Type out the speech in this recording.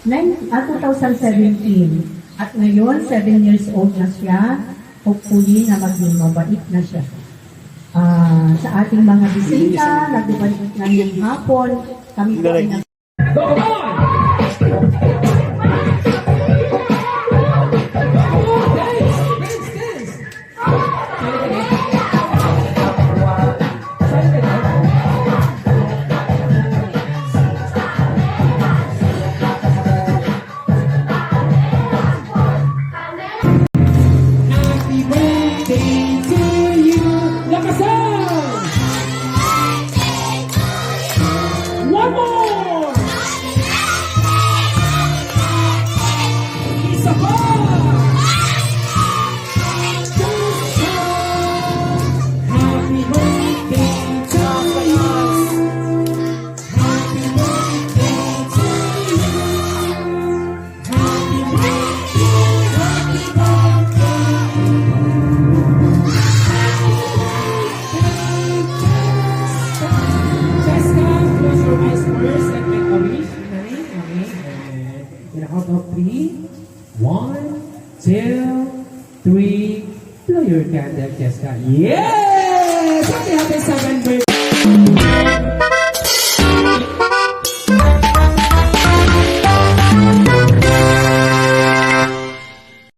2017. At ngayon, 7 years old na siya. Hopefully na maging mabait na siya. Sa ating mga bisita, nagbabalik na yung hapon. Kami po ay out of 3. 1, 2, 3. Blow your candle, Jessica. Yes! Happy 7th birthday!